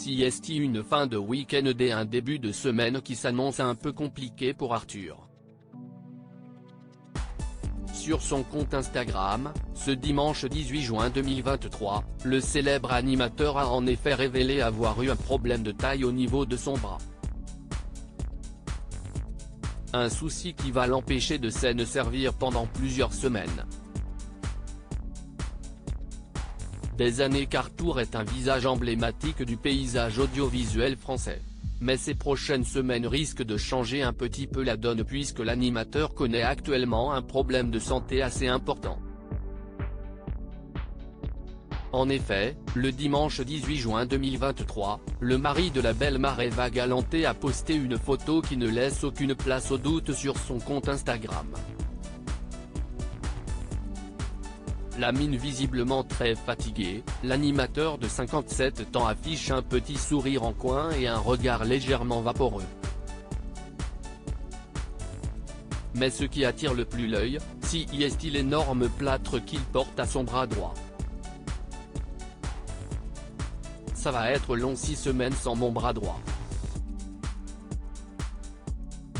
Siesti, une fin de week-end et un début de semaine qui s'annonce un peu compliqué pour Arthur. Sur son compte Instagram, ce dimanche 18 juin 2023, le célèbre animateur a en effet révélé avoir eu un problème de taille au niveau de son bras. Un souci qui va l'empêcher de s'en servir pendant plusieurs semaines. Des années qu'Arthur est un visage emblématique du paysage audiovisuel français. Mais ces prochaines semaines risquent de changer un petit peu la donne puisque l'animateur connaît actuellement un problème de santé assez important. En effet, le dimanche 18 juin 2023, le mari de la belle Maréva Galanté a posté une photo qui ne laisse aucune place au doute sur son compte Instagram. La mine visiblement très fatiguée, l'animateur de 57 ans affiche un petit sourire en coin et un regard légèrement vaporeux. Mais ce qui attire le plus l'œil, c'est l'énorme plâtre qu'il porte à son bras droit. Ça va être long 6 semaines sans mon bras droit.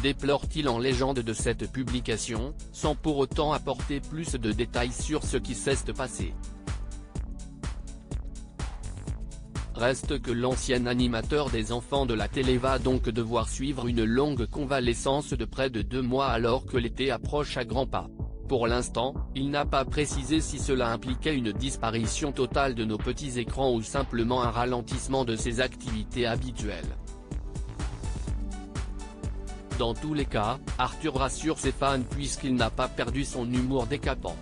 Déplore-t-il en légende de cette publication, sans pour autant apporter plus de détails sur ce qui s'est passé. Reste que l'ancien animateur des enfants de la télé va donc devoir suivre une longue convalescence de près de 2 mois alors que l'été approche à grands pas. Pour l'instant, il n'a pas précisé si cela impliquait une disparition totale de nos petits écrans ou simplement un ralentissement de ses activités habituelles. Dans tous les cas, Arthur rassure ses fans puisqu'il n'a pas perdu son humour décapant.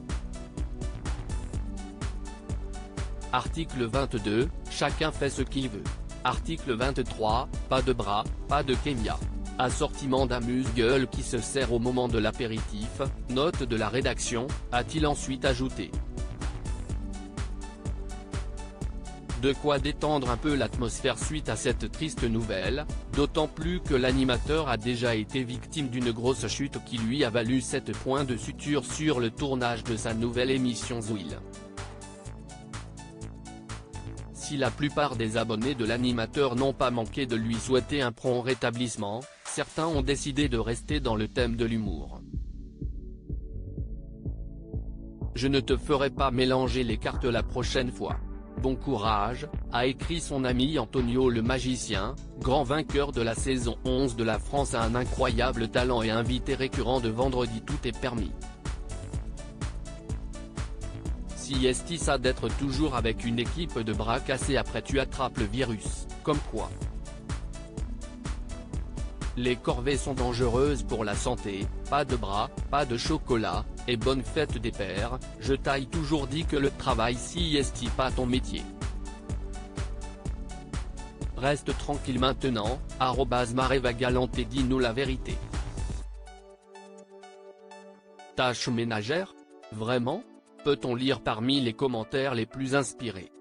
Article 22, chacun fait ce qu'il veut. Article 23, pas de bras, pas de kémia. Assortiment d'amuse-gueule qui se sert au moment de l'apéritif, note de la rédaction, a-t-il ensuite ajouté. De quoi détendre un peu l'atmosphère suite à cette triste nouvelle, d'autant plus que l'animateur a déjà été victime d'une grosse chute qui lui a valu 7 points de suture sur le tournage de sa nouvelle émission Zouil. Si la plupart des abonnés de l'animateur n'ont pas manqué de lui souhaiter un prompt rétablissement, certains ont décidé de rester dans le thème de l'humour. Je ne te ferai pas mélanger les cartes la prochaine fois. Bon courage, a écrit son ami Antonio le magicien, grand vainqueur de la saison 11 de la France à un incroyable talent et invité récurrent de Vendredi tout est permis. Siesti ça d'être toujours avec une équipe de bras cassés après tu attrapes le virus, comme quoi. Les corvées sont dangereuses pour la santé, pas de bras, pas de chocolat, et bonne fête des pères, je t'ai toujours dit que le travail siesti pas ton métier. Reste tranquille maintenant, @Maréva Galanté dis-nous la vérité. Tâches ménagères ? Vraiment ? Peut-on lire parmi les commentaires les plus inspirés.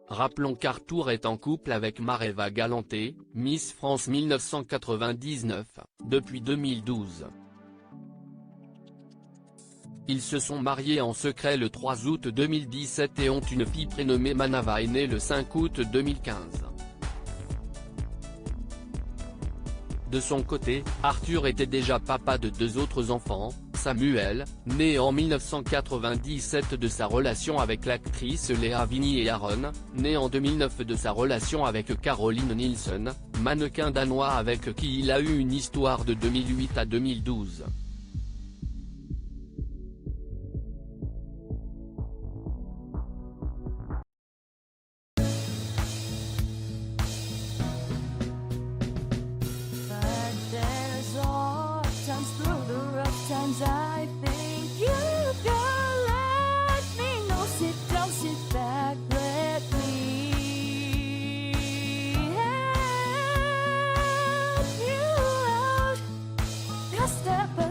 Rappelons qu'Arthur est en couple avec Maréva Galanté, Miss France 1999, depuis 2012. Ils se sont mariés en secret le 3 août 2017 et ont une fille prénommée Manava née le 5 août 2015. De son côté, Arthur était déjà papa de 2 autres enfants, Samuel, né en 1997 de sa relation avec l'actrice Léa Vigny et Aaron, né en 2009 de sa relation avec Caroline Nielsen, mannequin danois avec qui il a eu une histoire de 2008 à 2012. I think you can let me know. Sit down, sit back, let me help you out. Just step